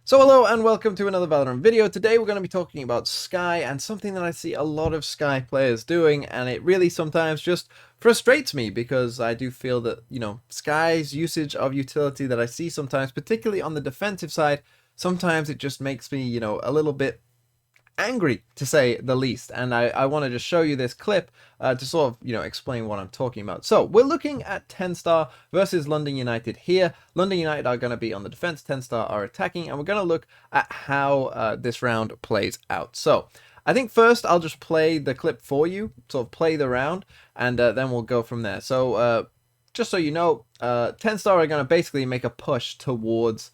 So hello and welcome to another Valorant video. Today we're going to be talking about Skye and something that I see a lot of Skye players doing, and it really sometimes just frustrates me because I do feel that, Skye's usage of utility that I see sometimes, particularly on the defensive side, sometimes it just makes me, a little bit angry, to say the least. And I want to just show you this clip to sort of explain what I'm talking about. So we're looking at 10 star versus London United here. London United are going to be on the defense, 10 star are attacking, and we're going to look at how this round plays out. So I think first I'll just play the clip for you, sort of play the round, and then we'll go from there. So just so you know, 10 star are going to basically make a push towards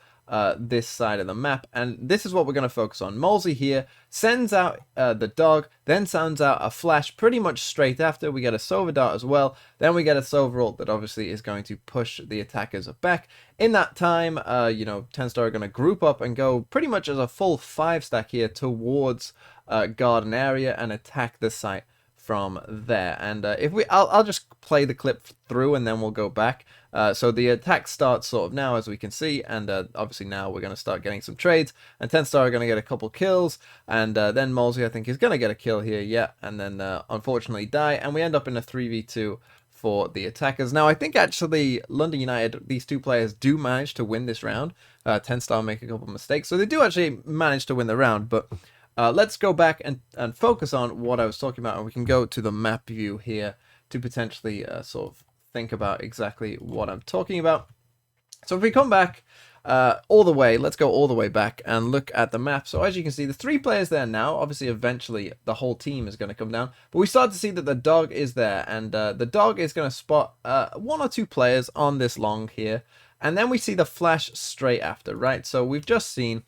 this side of the map, and this is what we're going to focus on. Molesy here sends out the dog, then sends out a flash pretty much straight after. We get a Sova dart as well, then we get a Sova ult that obviously is going to push the attackers back. In that time, 10 star are going to group up and go pretty much as a full 5 stack here towards garden area and attack the site from there. And I'll just play the clip through and then we'll go back. So the attack starts sort of now, as we can see, and obviously now we're going to start getting some trades, and 10 star are going to get a couple kills, and then Molesy I think is going to get a kill here, yeah, and then unfortunately die, and we end up in a 3v2 for the attackers. Now I think actually London United, these two players do manage to win this round. 10 star make a couple mistakes, so they do actually manage to win the round, but let's go back and focus on what I was talking about, and we can go to the map view here to potentially sort of think about exactly what I'm talking about. So if we come back all the way, let's go all the way back and look at the map. So as you can see, the 3 players there now. Obviously, eventually the whole team is going to come down, but we start to see that the dog is there, and the dog is going to spot 1 or 2 players on this long here, and then we see the flash straight after, right? So we've just seen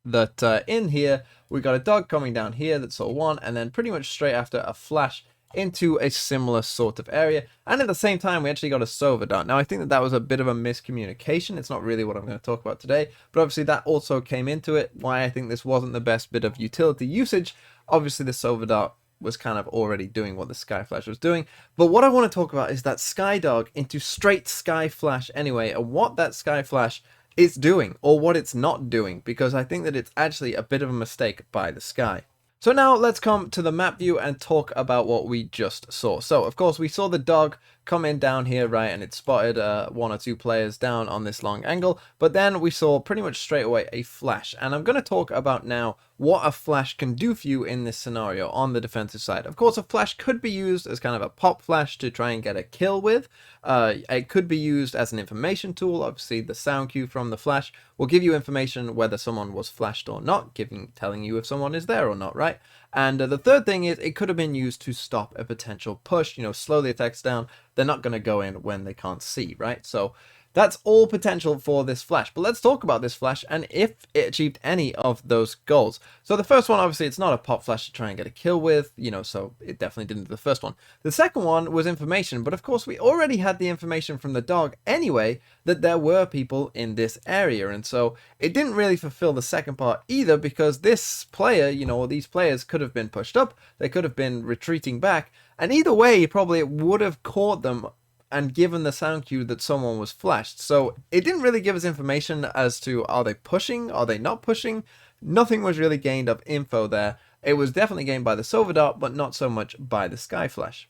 that in here we got a dog coming down here, that's all 1, and then pretty much straight after a flash into a similar sort of area, and at the same time we actually got a Sova dart. Now I think that was a bit of a miscommunication. It's not really what I'm going to talk about today, but obviously that also came into it, why I think this wasn't the best bit of utility usage. Obviously the Sova dart was kind of already doing what the Skye Flash was doing, but what I want to talk about is that Skye dog into straight Skye Flash anyway, and what that Skye Flash is doing, or what it's not doing, because I think that it's actually a bit of a mistake by the Skye. So now let's come to the map view and talk about what we just saw. So of course we saw the dog come in down here, right, and it spotted 1 or 2 players down on this long angle, but then we saw pretty much straight away a flash, and I'm going to talk about now what a flash can do for you in this scenario on the defensive side. Of course, a flash could be used as kind of a pop flash to try and get a kill with. It could be used as an information tool. Obviously the sound cue from the flash will give you information whether someone was flashed or not, telling you if someone is there or not, right? And the third thing is it could have been used to stop a potential push, slow the attacks down. They're not going to go in when they can't see, right? So that's all potential for this flash. But let's talk about this flash and if it achieved any of those goals. So the first one, obviously, it's not a pop flash to try and get a kill with, so it definitely didn't do the first one. The second one was information, but of course we already had the information from the dog anyway that there were people in this area, and so it didn't really fulfill the second part either, because this player, or these players could have been pushed up, they could have been retreating back, and either way probably it would have caught them and given the sound cue that someone was flashed. So it didn't really give us information as to, are they pushing, are they not pushing? Nothing was really gained of info there. It was definitely gained by the Sova dart, but not so much by the Skye Flash.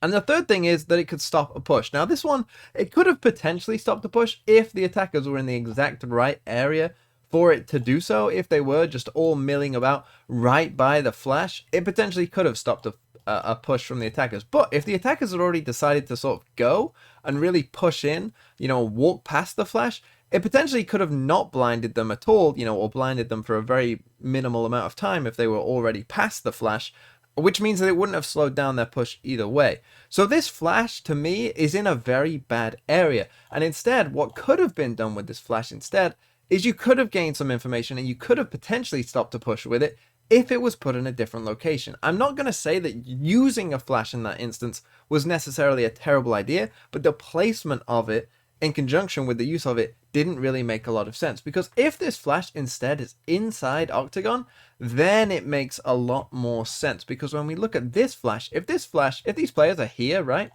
And the third thing is that it could stop a push. Now this one, it could have potentially stopped a push if the attackers were in the exact right area for it to do so. If they were just all milling about right by the flash, it potentially could have stopped a push from the attackers. But if the attackers had already decided to sort of go and really push in, walk past the flash, it potentially could have not blinded them at all, or blinded them for a very minimal amount of time if they were already past the flash, which means that it wouldn't have slowed down their push either way. So this flash, to me, is in a very bad area. And instead, what could have been done with this flash instead is you could have gained some information and you could have potentially stopped a push with it if it was put in a different location. I'm not going to say that using a flash in that instance was necessarily a terrible idea, but the placement of it in conjunction with the use of it didn't really make a lot of sense, because if this flash instead is inside Octagon, then it makes a lot more sense, because when we look at this flash, if these players are here, right,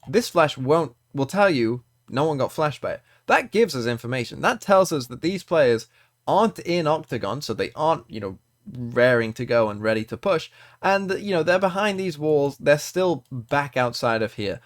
this flash will tell you no one got flashed by it. That gives us information. That tells us that these players aren't in Octagon, so they aren't, you know, raring to go and ready to push, and you know they're behind these walls, they're still back outside of here,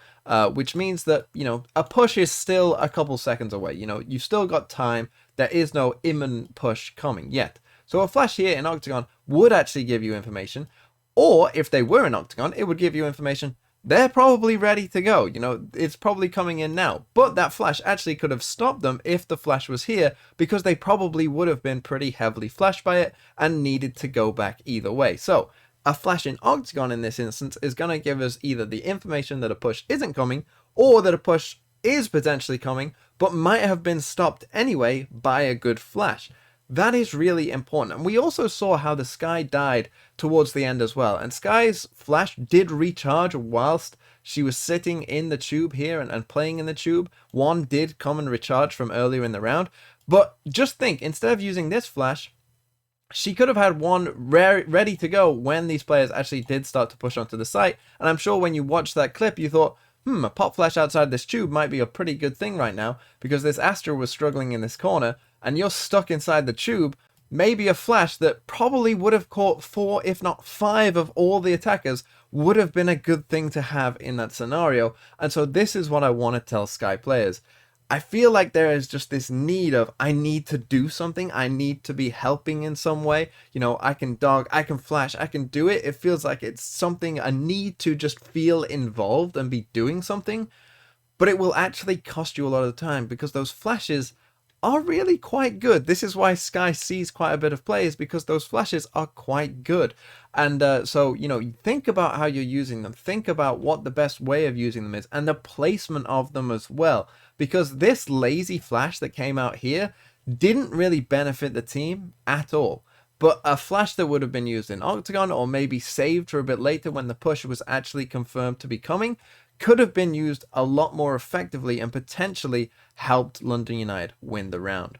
which means that, you know, a push is still a couple seconds away. You know, you've still got time. There is no imminent push coming yet, so a flash here in Octagon would actually give you information, or if they were in Octagon, it would give you information they're probably ready to go. You know, it's probably coming in now. But that flash actually could have stopped them if the flash was here, because they probably would have been pretty heavily flashed by it and needed to go back either way. So a flash in Octagon in this instance is going to give us either the information that a push isn't coming, or that a push is potentially coming, but might have been stopped anyway by a good flash. That is really important. And we also saw how the Skye died towards the end as well. And Skye's flash did recharge whilst she was sitting in the tube here and playing in the tube. One did come and recharge from earlier in the round. But just think, instead of using this flash, she could have had one ready to go when these players actually did start to push onto the site. And I'm sure when you watched that clip, you thought, a pop flash outside this tube might be a pretty good thing right now, because this Astra was struggling in this corner, and you're stuck inside the tube. Maybe a flash that probably would have caught 4, if not 5 of all the attackers would have been a good thing to have in that scenario. And so this is what I want to tell Skye players. I feel like there is just this need of, I need to do something. I need to be helping in some way. You know, I can dog, I can flash, I can do it. It feels like it's something, a need to just feel involved and be doing something. But it will actually cost you a lot of the time, because those flashes are really quite good. This is why Skye sees quite a bit of plays, because those flashes are quite good. And so, you know, think about how you're using them. Think about what the best way of using them is, and the placement of them as well. Because this lazy flash that came out here didn't really benefit the team at all. But a flash that would have been used in Octagon, or maybe saved for a bit later when the push was actually confirmed to be coming, could have been used a lot more effectively and potentially helped London United win the round.